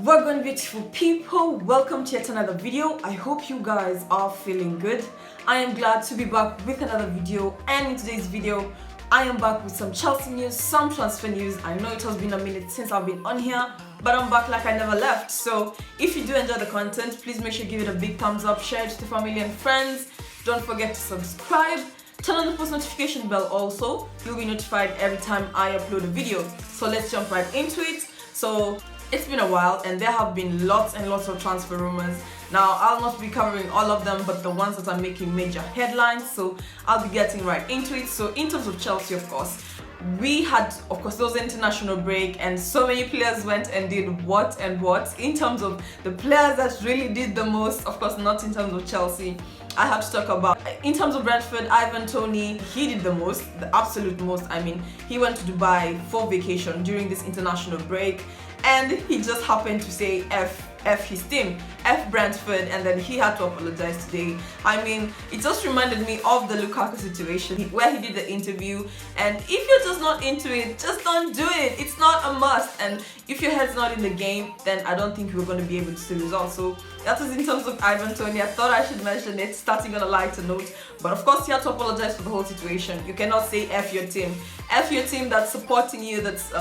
Welcome, beautiful people, welcome to yet another video. I hope you guys are feeling good. I am glad to be back with another video, and in today's video I am back with some Chelsea news, some transfer news. I know it has been a minute since I've been on here, but I'm back like I never left. So if you do enjoy the content, please make sure you give it a big thumbs up, share it to family and friends. Don't forget to subscribe, turn on the post notification bell also. You'll be notified every time I upload a video. So let's jump right into it. So it's been a while and there have been lots and lots of transfer rumors. Now I'll not be covering all of them, but the ones that are making major headlines, so I'll be getting right into it. So in terms of Chelsea, of course, we had, of course, there was an international break and so many players went and did what and what. In terms of the players that really did the most, of course not in terms of Chelsea, I have to talk about, in terms of Brentford, Ivan Toney, he did the most, the absolute most. I mean, he went to Dubai for vacation during this international break, and he just happened to say F his team, F Brentford, and then he had to apologize today. I mean, it just reminded me of the Lukaku situation where he did the interview, and if you're just not into it, just don't do it. It's not a must, and if your head's not in the game, then I don't think we're going to be able to see results. So that was in terms of Ivan Toney. I thought I should mention it, starting on a lighter note, but of course he had to apologize for the whole situation. You cannot say F your team. F your team that's supporting you, that's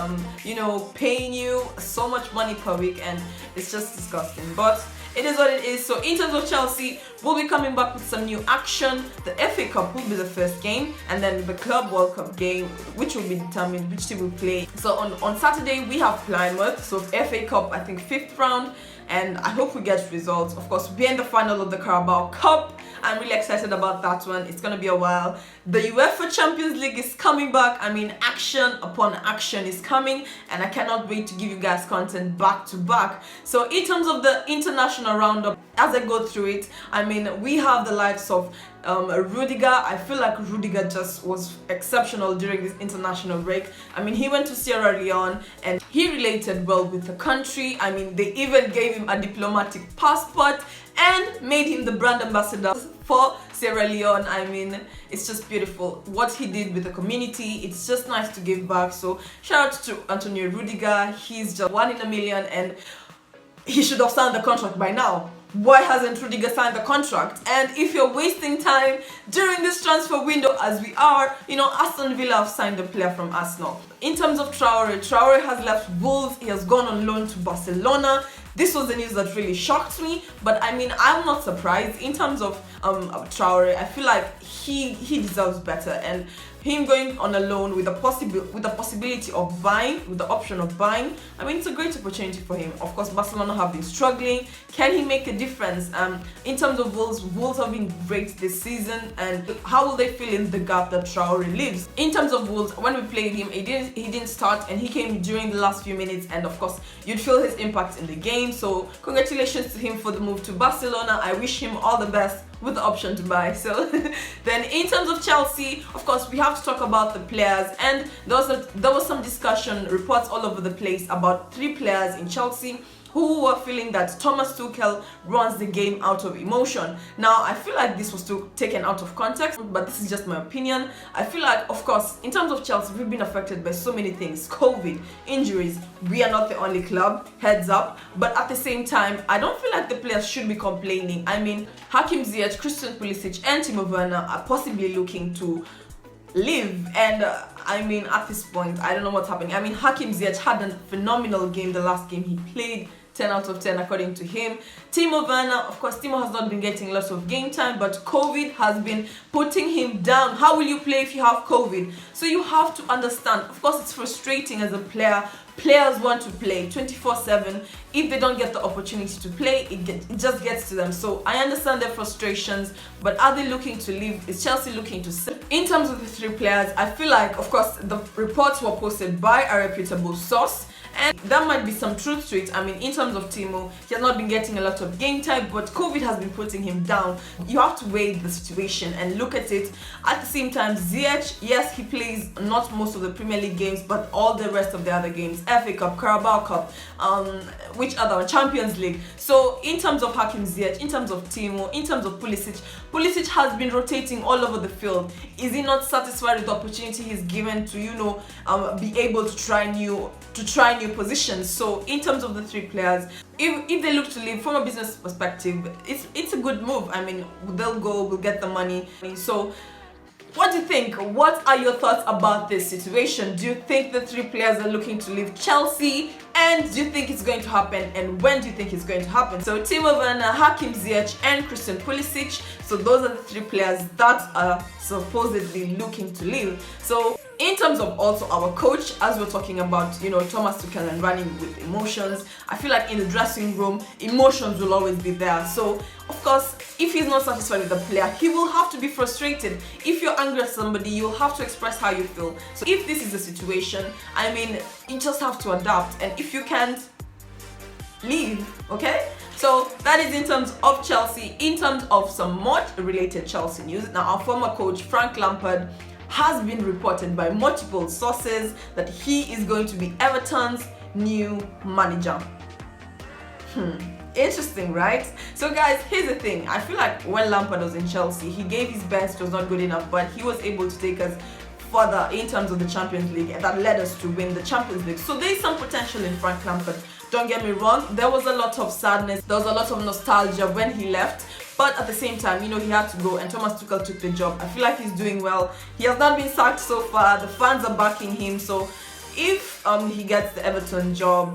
paying you so much money per week, and it's just disgusting. But it is what it is. So in terms of Chelsea, we'll be coming back with some new action. The FA Cup will be the first game, and then the Club World Cup game, which will be determined which team will play. So on Saturday we have Plymouth, so FA Cup, I think 5th round, and I hope we get results. Of course, we're in the final of the Carabao Cup. I'm really excited about that one. It's gonna be a while. The UEFA Champions League is coming back. I mean, action upon action is coming, and I cannot wait to give you guys content back to back. So in terms of the international roundup, as I go through it, I mean, we have the likes of Rudiger. I feel like Rudiger just was exceptional during this international break. I mean, he went to Sierra Leone and he related well with the country. I mean, they even gave him a diplomatic passport and made him the brand ambassador for Sierra Leone. I mean, it's just beautiful what he did with the community. It's just nice to give back. So shout out to Antonio Rudiger. He's just one in a million, and he should have signed the contract by now. Why hasn't Rudiger signed the contract? And if you're wasting time during this transfer window, as we are, Aston Villa have signed a player from Arsenal. In terms of Traore has left Wolves. He has gone on loan to Barcelona. This was the news that really shocked me, but I mean, I'm not surprised. In terms of Traore, I feel like he deserves better, and him going on a loan with the possibility of buying, with the option of buying, I mean, it's a great opportunity for him. Of course, Barcelona have been struggling. Can he make a difference? In terms of Wolves have been great this season, and how will they fill in the gap that Traore leaves? In terms of Wolves, when we played him, he didn't start, and he came during the last few minutes, and of course, you'd feel his impact in the game. So congratulations to him for the move to Barcelona. I wish him all the best with the option to buy. So then in terms of Chelsea, of course, we have to talk about the players, and there was some discussion, reports all over the place about 3 players in Chelsea who were feeling that Thomas Tuchel runs the game out of emotion. Now, I feel like this was taken out of context, but this is just my opinion. I feel like, of course, in terms of Chelsea, we've been affected by so many things. COVID, injuries. We are not the only club, heads up. But at the same time, I don't feel like the players should be complaining. I mean, Hakim Ziyech, Christian Pulisic, and Timo are possibly looking to leave, and I mean, at this point, I don't know what's happening. I mean, Hakim Ziyech had a phenomenal game the last game he played, 10 out of 10 according to him. Timo Werner, of course, Timo has not been getting lots of game time, but COVID has been putting him down. How will you play if you have COVID? So you have to understand, of course, it's frustrating as a player. Players want to play 24/7. If they don't get the opportunity to play, it just gets to them. So I understand their frustrations, but are they looking to leave? Is Chelsea looking to sell? In terms of the 3 players, I feel like, of course, the reports were posted by a reputable source, and there might be some truth to it. I mean, in terms of Timo, he has not been getting a lot of game time, but COVID has been putting him down. You have to weigh the situation and look at it. At the same time, Ziyech, yes, he plays not most of the Premier League games, but all the rest of the other games. FA Cup, Carabao Cup, which other one? Champions League. So in terms of Hakim Ziyech, in terms of Timo, in terms of Pulisic has been rotating all over the field. Is he not satisfied with the opportunity he's given to, be able to try new to try new positions. So in terms of the three players, if they look to leave from a business perspective, it's a good move. I mean, they'll go, we'll get the money. So what do you think? What are your thoughts about this situation? Do you think the three players are looking to leave Chelsea? And do you think it's going to happen? And when do you think it's going to happen? So Timo Werner, Hakim Ziyech, and Christian Pulisic. So those are the three players that are supposedly looking to leave. So in terms of also our coach, as we're talking about, you know, Thomas Tuchel and running with emotions, I feel like in the dressing room, emotions will always be there. So of course, if he's not satisfied with the player, he will have to be frustrated. If you're angry at somebody, you'll have to express how you feel. So if this is the situation, I mean, you just have to adapt. And if you can't, leave, okay? So that is in terms of Chelsea. In terms of some more related Chelsea news, now our former coach Frank Lampard has been reported by multiple sources that he is going to be Everton's new manager. Interesting, right? So guys, here's the thing. I feel like when Lampard was in Chelsea, he gave his best, it was not good enough, but he was able to take us further in terms of the Champions League, and that led us to win the Champions League. So there's some potential in Frank Lampard. Don't get me wrong, there was a lot of sadness, there was a lot of nostalgia when he left, but at the same time, you know, he had to go and Thomas Tuchel took the job. I feel like he's doing well. He has not been sacked so far, the fans are backing him. So if he gets the Everton's job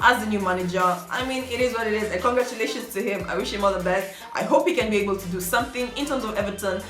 as the new manager, I mean, it is what it is. And congratulations to him. I wish him all the best. I hope he can be able to do something. In terms of Everton,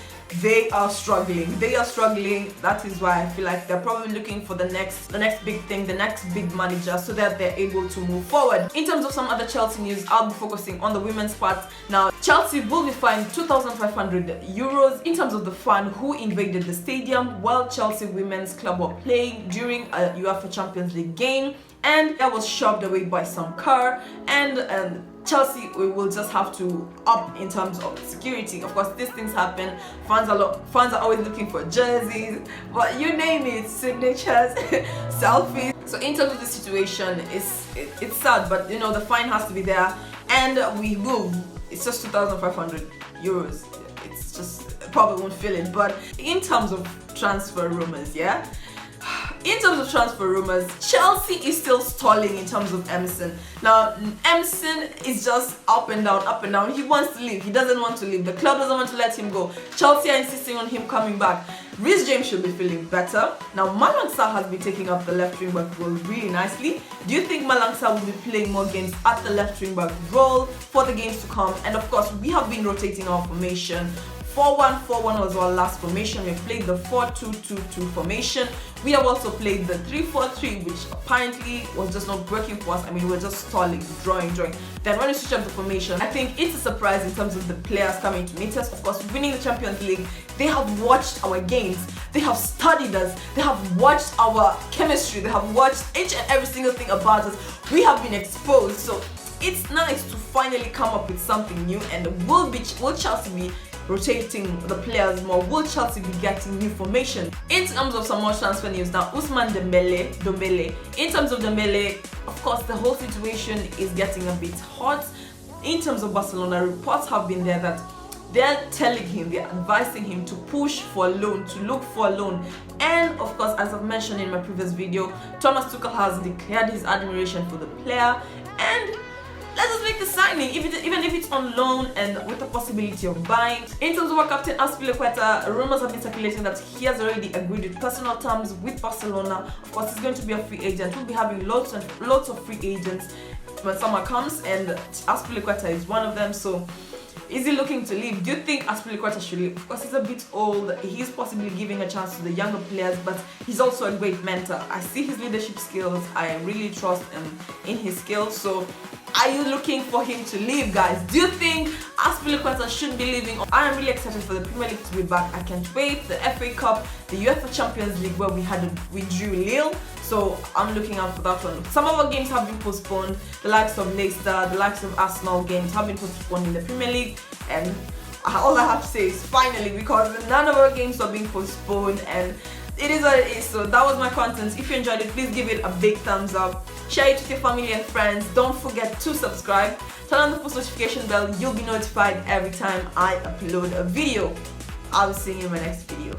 they are struggling. That is why I feel like they're probably looking for the next big thing, the next big manager, so that they're able to move forward. In terms of some other Chelsea news, I'll be focusing on the women's part. Now, Chelsea will be fined 2,500 euros in terms of the fan who invaded the stadium while Chelsea women's club were playing during a UEFA Champions League game, and that was shoved away by some car, and Chelsea will just have to up in terms of security. Of course, these things happen. Fans are always looking for jerseys, but you name it, signatures, selfies. So in terms of the situation, it's sad, but you know, the fine has to be there, and we move. It's just 2,500 euros. It's just probably won't fill it. But in terms of transfer rumors, yeah. In terms of transfer rumors, Chelsea is still stalling in terms of Emerson. Now, Emerson is just up and down. He wants to leave. He doesn't want to leave. The club doesn't want to let him go. Chelsea are insisting on him coming back. Reece James should be feeling better. Now, Malang Sarr has been taking up the left wing back role really nicely. Do you think Malang Sarr will be playing more games at the left wing back role for the games to come? And of course, we have been rotating our formation. 4-1-4-1 was our last formation. We played the 4-2-2-2 formation. We have also played the 3-4-3, which apparently was just not working for us. I mean, we were just stalling, drawing. Then when we switch up the formation, I think it's a surprise in terms of the players coming to meet us. Of course, winning the Champions League, they have watched our games, they have studied us, they have watched our chemistry, they have watched each and every single thing about us. We have been exposed. So it's nice to finally come up with something new. And will Chelsea be rotating the players more? Will Chelsea be getting new formation? In terms of some more transfer news now, Ousmane Dembele. In terms of Dembele, of course, the whole situation is getting a bit hot. In terms of Barcelona, reports have been there that they're telling him, they're advising him to push for a loan, to look for a loan. And of course, as I've mentioned in my previous video, Thomas Tuchel has declared his admiration for the player, and let's just make the signing, even if it's on loan and with the possibility of buying. In terms of our captain, Azpilicueta, rumors have been circulating that he has already agreed with personal terms with Barcelona. Of course, he's going to be a free agent. We'll be having lots of free agents when summer comes, and Azpilicueta is one of them. So is he looking to leave? Do you think Azpilicueta should leave? Of course, he's a bit old. He's possibly giving a chance to the younger players, but he's also a great mentor. I see his leadership skills. I really trust him in his skills. So are you looking for him to leave, guys? Do you think Azpilicueta should be leaving? I am really excited for the Premier League to be back. I can't wait. The FA Cup, the UEFA Champions League, where we drew Lille. So I'm looking out for that one. Some of our games have been postponed. The likes of Leicester, the likes of Arsenal games have been postponed in the Premier League. And all I have to say is finally, because none of our games are being postponed, and it is what it is. So that was my content. If you enjoyed it, please give it a big thumbs up. Share it with your family and friends. Don't forget to subscribe. Turn on the post notification bell. You'll be notified every time I upload a video. I'll see you in my next video.